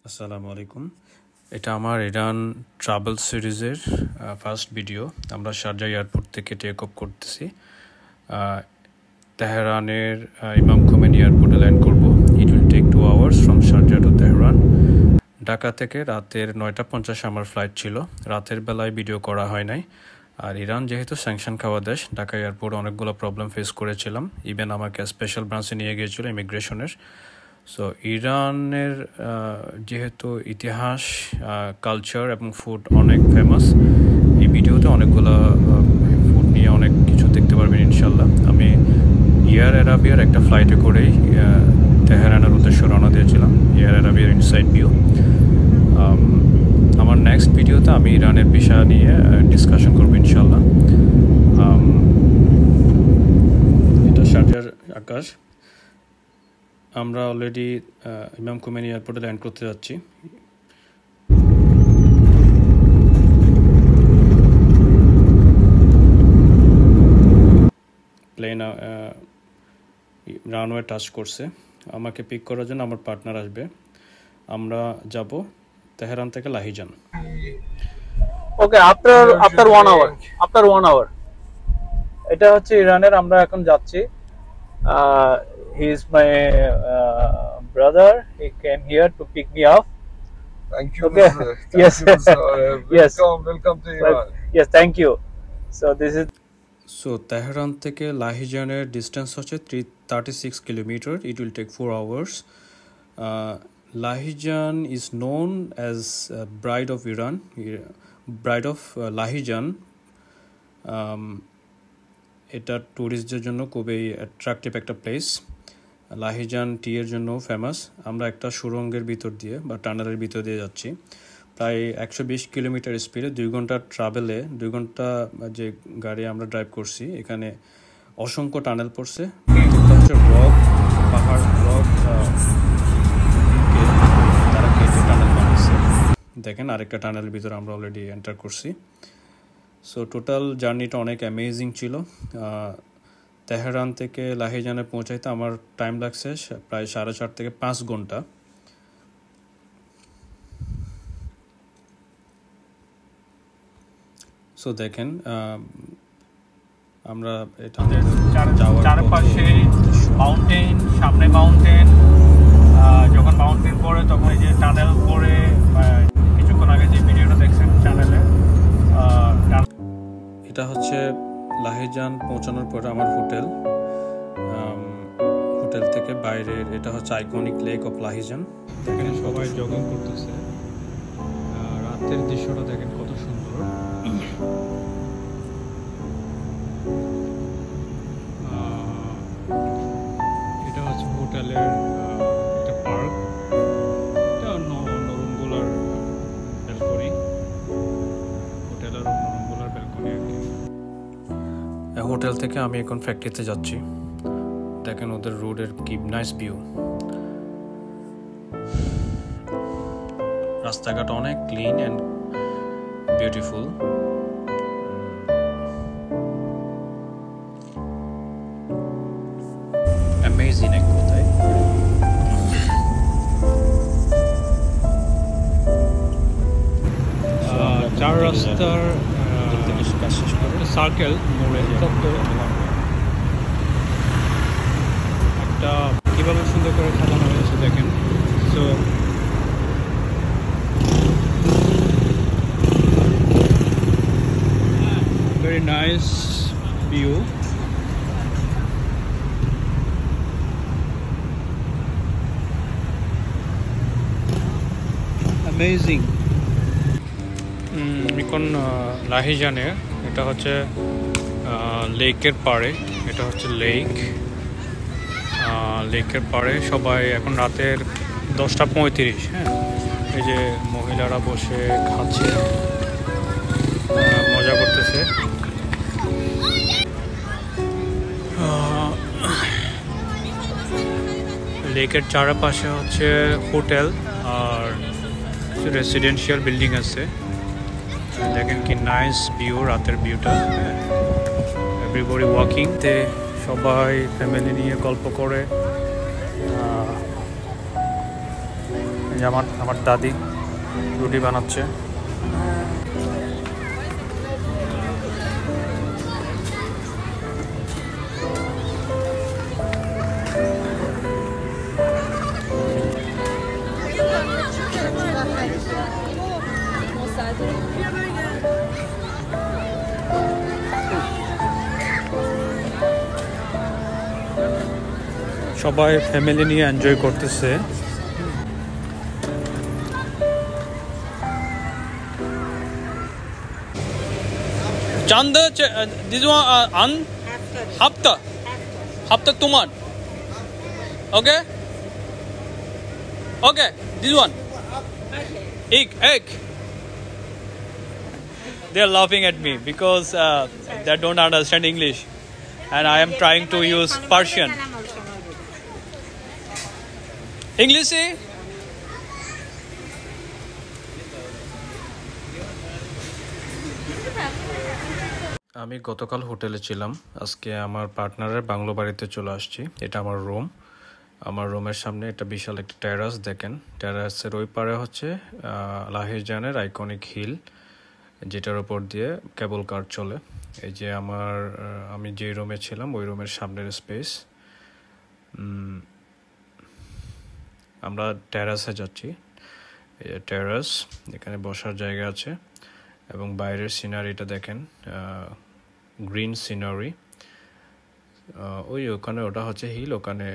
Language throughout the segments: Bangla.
আসসালামু আলাইকুম। এটা আমার ইরান ট্রাভেল সিরিজের ফার্স্ট ভিডিও। আমরা শারজাহ এয়ারপোর্ট থেকে টেক অফ করতেছি। তেহরানের ইমাম খোমেনি এয়ারপোর্টে ল্যান্ড করব। It will take 2 hours from Sharjah to Tehran. Dhaka থেকে রাতের 9:50 আমার ফ্লাইট ছিল। রাতের বেলায় ভিডিও করা হয় নাই। আর ইরান যেহেতু স্যাংশন খাওয়া দেশ, ঢাকা এয়ারপোর্ট অনেকগুলো প্রবলেম ফেস করেছিলাম। ইভেন আমাকে স্পেশাল ব্রাঞ্চে নিয়ে গিয়েছিল ইমিগ্রেশনের। সো ইরানের যেহেতু ইতিহাস, কালচার এবং ফুড অনেক ফেমাস, এই ভিডিওতে অনেকগুলো ফুড নিয়ে অনেক কিছু দেখতে পারবেন ইনশাল্লাহ। আমি এয়ার অ্যারাবিয়ার একটা ফ্লাইটে করেই তেহরানের উদ্দেশ্যে রওনা দিয়েছিলাম, এয়ার অ্যারাবিয়ার ইনসাইড ভিউ। আমার নেক্সট ভিডিওতে আমি ইরানের বিষয় নিয়ে ডিসকাশন করবো ইনশাল্লাহ। এটা শারজাহর আকাশ। আমরা অলরেডি ইমাম খোমেনি এয়ারপোর্টে ল্যান্ড করতে যাচ্ছি। প্লেন রানওয়ে টাচ করছে। আমাকে পিক করার জন্য আমার পার্টনার আসবে। আমরা যাব তেহরান থেকে লাহিজান। ওকে, আফটার 1 hour এটা হচ্ছে ইরানের। আমরা এখন যাচ্ছি। He is my brother. He came here to pick me up. Thank you. Okay. Yes. Yes. Welcome to Iran. Yes, thank you. So this is Tehran থেকে লাহিজানের ডিস্টেন্স হচ্ছে 36 kilometre. It will take 4 hours. Lahijan is known as bride of Iran, bride of Lahijan. এটা ট্যুরিস্টদের জন্য খুবই অ্যাট্রাকটিভ একটা প্লেস। লাহিজান টি এর জন্য ফেমাস। আমরা একটা সুড়ঙ্গের ভিতর দিয়ে বা টানেলের ভিতর দিয়ে যাচ্ছি প্রায় 120 কিলোমিটার স্পিডে। 2 ঘন্টা ট্রাভেলে, 2 ঘন্টা যে গাড়ি আমরা ড্রাইভ করছি, এখানে অসংখ্য টানেল পড়ছে। হচ্ছে রক, পাহাড়, রক তারা কেটে টানেল বানিয়েছে। দেখেন আরেকটা টানেলের ভিতরে আমরা অলরেডি এন্টার করছি। সো টোটাল জার্নিটা অনেক অ্যামেজিং ছিল। তেহরান থেকে লাহিজানে পৌঁছাইতে আমার টাইম লাগছে প্রায় 4.5 থেকে 5 ঘন্টা। সো দেখেন আমরা এটা চারপাশে মাউন্টেন, সামনে মাউন্টেন। যখন মাউন্টেন পড়ে তখন এই যে টানেল পড়ে, কিছুক্ষণ আগে যে ভিডিওটা দেখছেন চ্যানেলে, এটা হচ্ছে লাহিজান পৌঁছানোর পরে আমার হোটেল। হোটেল থেকে বাইরের এটা হচ্ছে আইকনিক লেক অফ লাহিজান। দেখেন সবাই জগিং করতেছে। রাতের দৃশ্যটা দেখেন কত সুন্দর। এটা হচ্ছে হোটেলের একটা পার্ক। এটা নরমগোলার ব্যালকনি, হোটেলের নরমগোলার ব্যালকনি আর কি। হোটেল থেকে আমি এখন ফ্যাক্টরিতে যাচ্ছি। দেখেন ওদের রোডের কি নাইস ভিউ। রাস্তাঘাট অনেক ক্লিন অ্যান্ড বিউটিফুল। অ্যামেজিং এক কথায়। চার রাস্তার সার্কেল মোড়ে একটা কিভাবে সুন্দর করে সাজানো হয়েছে দেখেন। So very nice view. Amazing. এখন লাহিজানে, এটা হচ্ছে লেকের পাড়ে। এটা হচ্ছে লেকের পাড়ে সবাই এখন রাতের 10:35। হ্যাঁ, এই যে মহিলারা বসে খাচ্ছে, মজা করতেছে। লেকের চারপাশে হচ্ছে হোটেল আর রেসিডেন্সিয়াল বিল্ডিং আছে। দেখেন কি নাইস ভিউ, রাতের ভিউটা। এভরিবডি ওয়াকিং, তে সবাই ফ্যামিলি নিয়ে গল্প করে আমার দাদি রুটি বানাচ্ছে। সবাই ফ্যামিলি নিয়ে এনজয় করতেছে। চান্দ দিস আন হাফতা তোমার okay okay this one egg they are laughing at me because they don't understand English and I am trying to use Persian. English আমি গতকাল হোটেলে ছিলাম, আজকে আমার পার্টনারের বাংলো বাড়িতে চলে আসছি। এটা আমার রুম, আমার রুমের সামনে একটা বিশাল একটা টেরাস। দেখেন টেরাসের ওই পারে হচ্ছে লাহিজানের আইকনিক হিল, যেটার উপর দিয়ে কেবল কার চলে। এই যে আমি যে রুমে ছিলাম ওই রুমের সামনের স্পেস। আমরা টেরাসে যাচ্ছি। টেরাস, এখানে বসার জায়গা আছে এবং বাইরের সিনারিটা দেখেন, গ্রিন সিনারি। ওখানে ওটা হচ্ছে হিল, ওখানে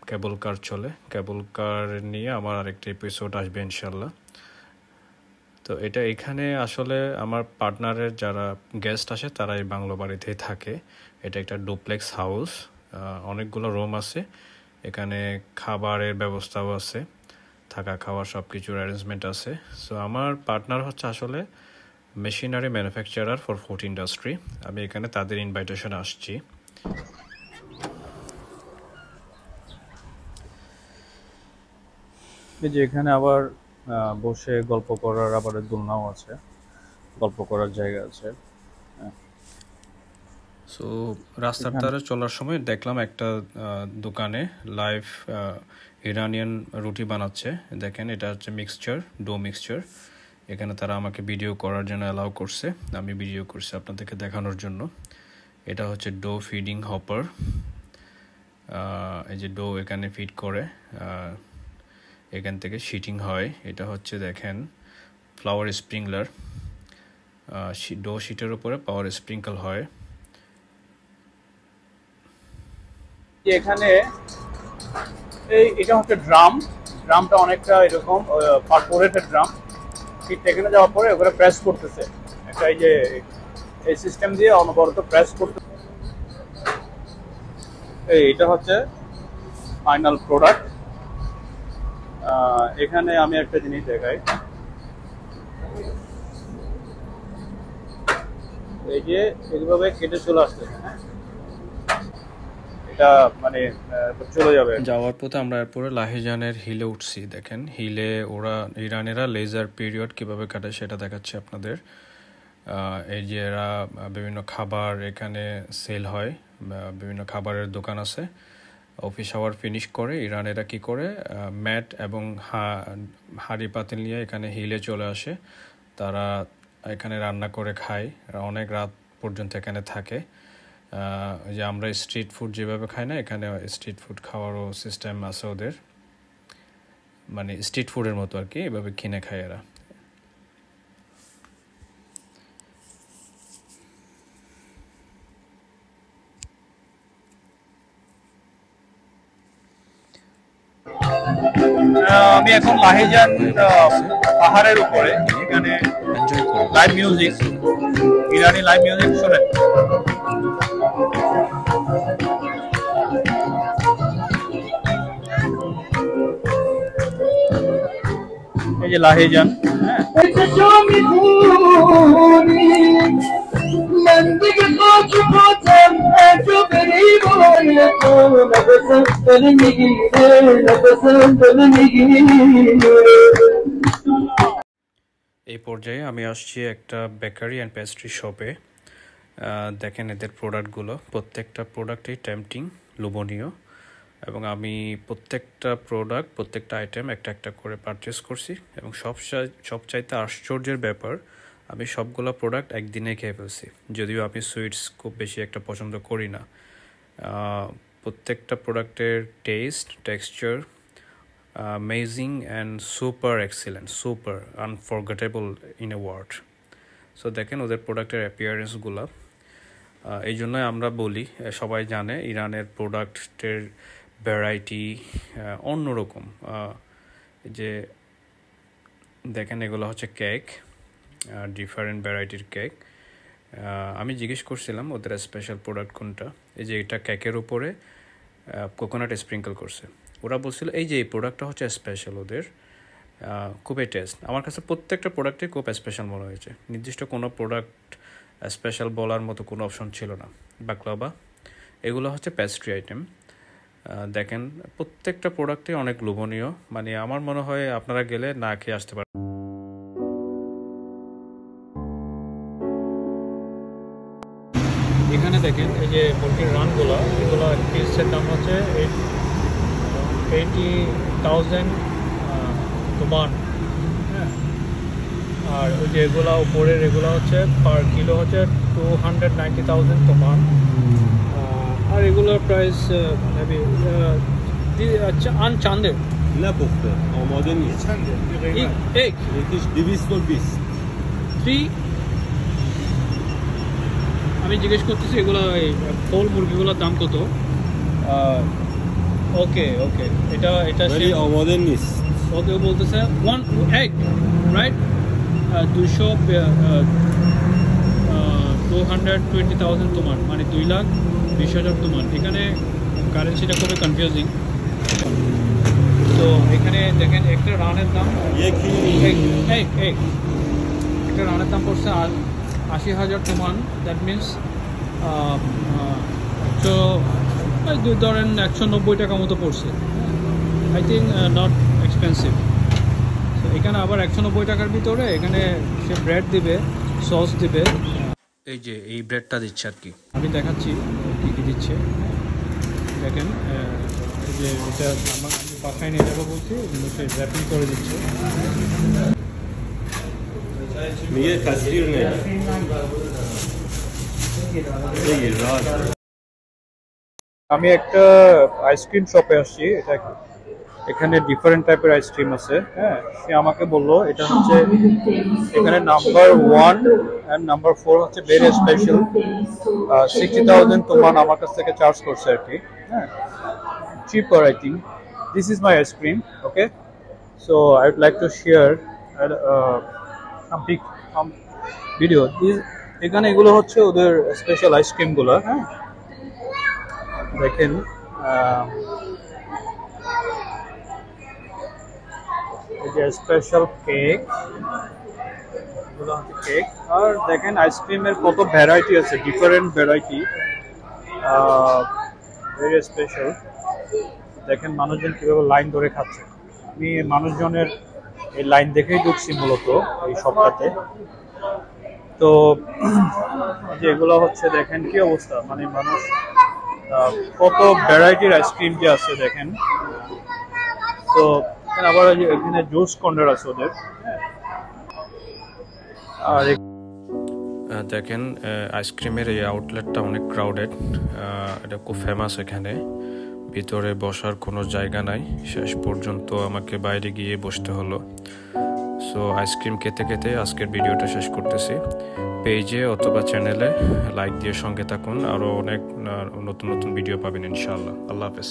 কেবল কার চলে। কেবল কার নিয়ে আমার আরেকটা এপিসোড আসবে ইনশাল্লাহ। তো এখানে আসলে আমার পার্টনারের যারা গেস্ট আসে তারা এই বাংলো বাড়িতেই থাকে। এটা একটা ডুপ্লেক্স হাউস, অনেকগুলো রুম আছে, এখানে খাবারের ব্যবস্থাও আছে, থাকা খাওয়া সব কিছুর অ্যারেঞ্জমেন্ট আছে। সো আমার পার্টনার হচ্ছে আসলে machinery manufacturer for food industry. আমি এখানে তাদের ইনভাইটেশনে আসছি। এই যে এখানে আবার বসে গল্প করার আবার দোলনাও আছে, গল্প করার জায়গা আছে। সো রাস্তার ধারে চলার সময় দেখলাম একটা দোকানে লাইভ ইরানিয়ান রুটি বানাচ্ছে। দেখেন এটা হচ্ছে মিক্সচার, ডো মিক্সচার। এখানে তারা আমাকে ভিডিও করার জন্য অ্যালাউ করছে, আমি ভিডিও করছি আপনাদেরকে দেখানোর জন্য। এটা হচ্ছে ডো ফিডিং হপার। এই যে ডো এখানে ফিড করে, এখান থেকে শিটিং হয়। এটা হচ্ছে দেখেন ফ্লাওয়ার স্প্রিংলার, ডো শিটের উপরে পাওয়ার স্প্রিঙ্কল হয়। এখানে এটা হচ্ছে ড্রামটা অনেকটা এরকম পারফোরেটেড ড্রাম। ঠিক এখানে যাওয়ার পরে ওখানে প্রেস করতেছে একটা, এই যে এই সিস্টেম দিয়ে অনবরত প্রেস করতে। এটা হচ্ছে ফাইনাল প্রোডাক্ট। এখানে আমি একটা জিনিস দেখাই, এই যে এইভাবে কেটে চলে আসতেছে। হ্যাঁ, এটা মানে চলে যাবে। যাওয়ার পথে আমরা এরপরে লাহিজানের হিলে উঠছি। দেখেন হিলে ওরা ইরানেরা লেজার পিরিয়ড কিভাবে কাটায় সেটা দেখাচ্ছে আপনাদের। এই যে এরা বিভিন্ন খাবার এখানে সেল হয়, বিভিন্ন খাবারের দোকান আছে। অফিস আওয়ার ফিনিশ করে ইরানেরা কি করে, ম্যাট এবং হাঁড়ি পাতিল নিয়ে এখানে হিলে চলে আসে। তারা এখানে রান্না করে খায়, অনেক রাত পর্যন্ত এখানে থাকে। যে আমরা স্ট্রিট ফুড যেভাবে খাই না, এখানে স্ট্রিট ফুড খাওয়ারও সিস্টেম আছে ওদের, মানে স্ট্রিট ফুডের মতো আর কি, এভাবে কিনে খায় এরা। আমি এখন লাহিজান পাহাড়ের উপরে, এখানে লাইভ মিউজিক, ইরানি লাইভ মিউজিক শোনেন। এই যে লাহিজান, হ্যাঁ এই পর্যায়ে আমি আসছি একটা বেকারি অ্যান্ড পেস্ট্রি শপে। দেখেন এদের প্রোডাক্টগুলো, প্রত্যেকটা প্রোডাক্টই টেম্পটিং, লোভনীয় এবং আমি প্রত্যেকটা প্রোডাক্ট প্রত্যেকটা আইটেম একটা একটা করে পারচেস করছি এবং সবচাইতে আশ্চর্যের ব্যাপার আমি সবগুলো প্রোডাক্ট একদিনে খেয়ে ফেলছি, যদিও আমি সুইটস খুব বেশি একটা পছন্দ করি না। প্রত্যেকটা প্রোডাক্টের taste texture amazing and super excellent, super unforgettable in a word. So দেখেন ওদের প্রোডাক্টের অ্যাপিয়ারেন্সগুলো, এই জন্যই আমরা বলি, সবাই জানে ইরানের প্রোডাক্টের ভ্যারাইটি অন্যরকম। যে দেখেন এগুলো হচ্ছে কেক, ডিফারেন্ট ভ্যারাইটির কেক। আমি জিজ্ঞেস করছিলাম ওদের স্পেশাল প্রোডাক্ট কোনটা, এই যে এটা কেকের উপরে কোকোনাট স্প্রিঙ্কল করছে। ওরা বলছিল এই যে এই প্রোডাক্টটা হচ্ছে স্পেশাল ওদের, খুবই টেস্ট। আমার কাছে প্রত্যেকটা প্রোডাক্টই খুব স্পেশাল মনে হয়েছে, নির্দিষ্ট কোনো প্রোডাক্ট স্পেশাল বলার মতো কোনো অপশন ছিল না। বাকলাভা এগুলো হচ্ছে প্যাস্ট্রি আইটেম। দেখেন প্রত্যেকটা প্রোডাক্টই অনেক লোভনীয়, মানে আমার মনে হয় আপনারা গেলে না খেয়ে আসতে পারেন। এখানে দেখেন এই যে পোলট্রির রানগুলো, এগুলো পিসের দাম হচ্ছে 80,000 তোমান। হ্যাঁ, আর ওই যে এগুলো উপরের এগুলো হচ্ছে পার কিলো হচ্ছে 290,000 তোমান। আর এগুলোর প্রাইস আচ্ছা আনচান্দে لا پخته آماده نیست. এক یکیش 220. 3 আমি জিজ্ঞেস করতেছি এগুলো হোল মুরগিগুলোর দাম কত? ওকে ওকে, এটা ولی آماده نیست. ওকে বলতেছে 1 egg রাইট 220,000 তোমার, মানে 2,20,000 তোমার। এখানে কারেন্সিটা খুবই কনফিউজিং। তো এখানে দেখেন একটা রানের দাম یکی একটা রানের দাম পড়ছে 80,000 তোমান। দ্যাট মিনস ধরেন 190 টাকা মতো পড়ছে। I think not expensive. তো এখানে আবার 190 টাকার ভিতরে এখানে সে ব্রেড দিবে, সস দিবে। এই যে এই ব্রেডটা দিচ্ছে আর কি, আমি দেখাচ্ছি কী কী দিচ্ছে। দেখেন এই যে এটা আমি বাসায় নিয়ে যাবো বলছি, কিন্তু সে র্যাপিং করে দিচ্ছে। میگه تصویر نه. بگیر راحت. আমি একটা আইসক্রিম শপে আসছি, এটা এখানে ডিফারেন্ট টাইপের আইসক্রিম আছে। হ্যাঁ, সে আমাকে বললো এটা হচ্ছে এখানে নাম্বার 1 অ্যান্ড নাম্বার 4 হচ্ছে ভেরি স্পেশাল। 60,000 তোমান আমার কাছ থেকে চার্জ করছে আর কি। হ্যাঁ, cheaper I think. This is my ice cream. Okay, so I would like to share a big video. এখানে এগুলো হচ্ছে ওদের স্পেশাল আইসক্রিম গুলো। হ্যাঁ, দেখেন এই যে স্পেশাল কেক, এগুলো হচ্ছে কেক। আর দেখেন আইসক্রিমের কত ভ্যারাইটি আছে, ডিফারেন্ট ভ্যারাইটি, ভেরি স্পেশাল। দেখেন মানুষজন কিভাবে লাইন ধরে খাচ্ছে। আমি মানুষজনের এই লাইন দেখেই ঢুকছি মূলত এই সপ্তাহে। তো যে এগুলো হচ্ছে দেখেন কি অবস্থা, মানে মানুষ কত ভ্যারাইটির আইসক্রিম যে আছে দেখেন। তো আবার এখানে জুস কর্নার আছে ওদের। আর দেখেন আইসক্রিমের এই আউটলেটটা অনেক ক্রাউডেড, এটা খুব ফেমাস। এখানে ভিতরে বসার কোনো জায়গা নাই, শেষ পর্যন্ত আমাকে বাইরে গিয়ে বসতে হলো। সো আইসক্রিম খেতে খেতে আজকের ভিডিওটা শেষ করতেছি। পেজে অথবা চ্যানেলে লাইক দিয়ে সঙ্গে থাকুন, আরও অনেক নতুন নতুন ভিডিও পাবেন ইনশাআল্লাহ। আল্লাহ হাফেজ।